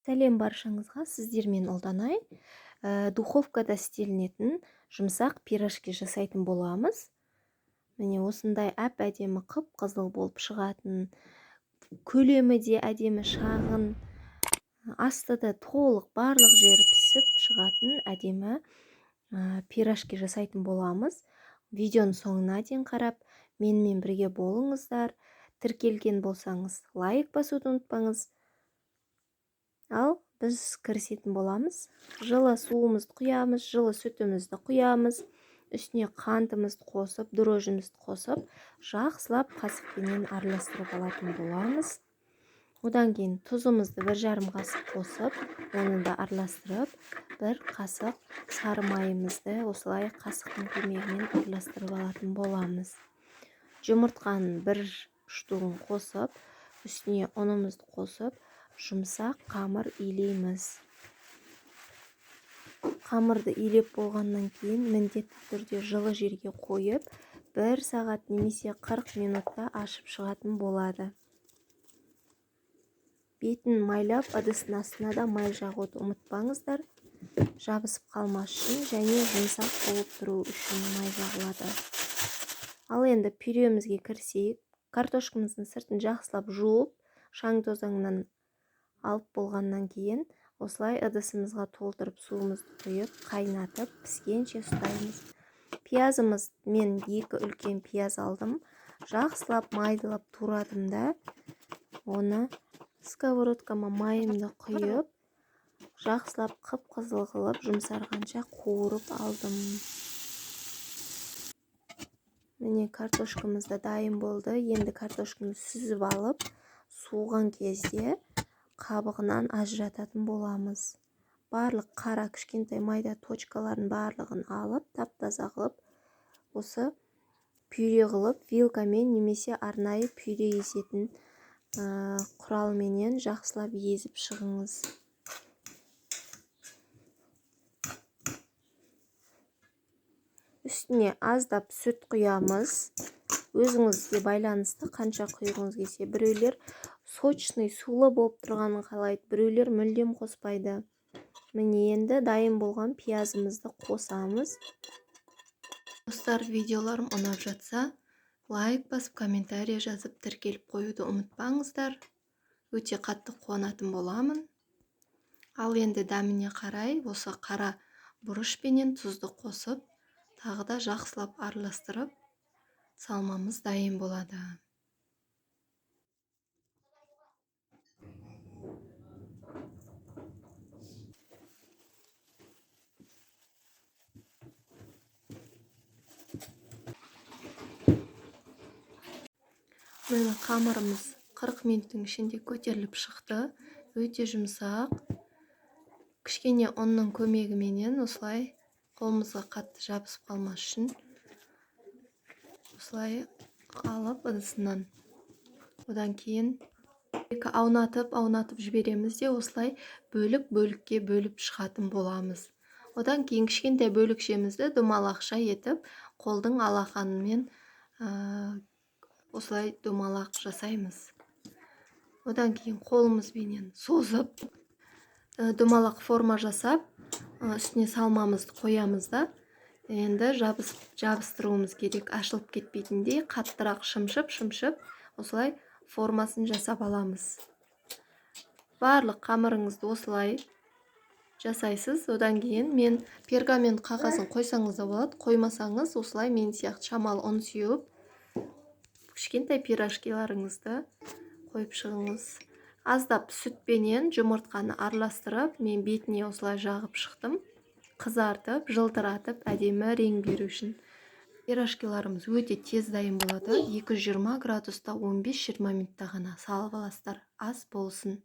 Сәлем баршаңызға, сіздермен Ұлданай. Духовкада істелінетін жұмсақ пирожки жасайтын боламыз. Міне осындай әп-әдемі қып-қызыл болып шығатын, көлемі де әдемі шағын, асты да толық барлық жері пісіп шығатын әдемі пирожки жасайтын боламыз. Видеоның соңына дейін қарап, менімен бірге болыңыздар. Тіркелген болсаңыз, лайк басуды ұмытпаңыз. Ал біз кірісетін боламыз. Жылы суымызды құямыз, жылы сүтімізді құямыз. Үстіне қантымызды қосып, дрожжімізді қосып, жақсылап қасықпенен араластырып алатын боламыз. Одан кейін тұзымызды 1,5 қасық қосып, оны да араластырып, 1 қасық сары майымызды осылай қасықтың көмегімен араластырып алатын боламыз. Жұмыртқаның 1 штугын қосып, үстіне ұнымызды қосып, жұмсақ қамыр илейміз. Қамырды илеп болғаннан кейін міндетті түрде жылы жерге қойып, 1 сағат немесе 40 минутта ашып шығатын болады. Бетін майлап, ыдыстың астына да май жағуды ұмытпаңыздар. Жабысып қалмас үшін және жұмсақ болып тұру үшін май жағылады. Ал енді пюремізге кірісейік. Картошкамыздың сыртын жақсылап жуып, шаң тозаңнан алып болғаннан кейін, осылай ыдысымызға толтырып суымызды құйып, қайнатып, піскенше ұстаймыз. Пиязымыз, мен 2 үлкен пияз алдым. Жақсылап майдалап турадым да, оны сковородкама майымды құйып, жақсылап қып-қызыл қылып, жұмсарғанша қуырып алдым. Міне картошкамыз да дайын болды. Енді картошкамызды сүзіп алып, суыған кезде қабығынан ажырататын боламыз. Барлық қара кішкентай майда точкаларын барлығын алып, тап-таза қылып, осы пюре қылып, вилкамен немесе арнайы пюре езетін құралменен жақсылап езіп шығыңыз. Үстіне аздап сүт құямыз. Өзіңізге байланысты қанша құйғыңыз келсе. Біреулер сочный, сулы болып тұрғанын қалайды, біреулер мүлдем қоспайды. Міне енді дайын болған пиязымызды қосамыз. Достар, видеоларым ұнап жатса, лайк басып, комментарий жазып, тіркеліп қоюды ұмытпаңыздар. Өте қатты қуанатын боламын. Ал енді дәміне қарай, осы қара бұрыш пенен тұзды қосып, тағы да жақсылап араластырып, салмамыз дайын болады. Міне қамырымыз 40 минуттың ішінде көтеріліп шықты. Өте жұмсақ. Кішкене ұнның көмегіменен осылай қолымызға қатты жабысып қалмас үшін осылай алып ыдысынан. Одан кейін аунатып жібереміз де осылай бөлікке бөліп шығатын боламыз. Одан кейін кішкентай бөлікшемізді домалақша етіп, қолдың алақанымен осылай домалақ жасаймыз. Одан кейін қолымызбенен созып, домалақ форма жасап, үстіне салмамызды қоямыз да, енді жабыстыруымыз керек, ашылып кетпейтіндей қаттырақ шымшып, осылай формасын жасап аламыз. Барлық қамырыңызды осылай жасайсыз. Одан кейін мен пергамент қағазын қойсаңыз да болады, қоймасаңыз осылай мен сияқты шамалы ұн сеуіп, кішкентай пирожкиларыңызды қойып шығыңыз. Аздап сүтпенен жұмыртқаны араластырып, мен бетіне осылай жағып шықтым. Қызартып, жылтыратып, әдемі рең беру үшін. Пирожкиларымыз өте тез дайын болады. 220 градуста 15-20 минутта ғана салып аласыздар. Ас болсын.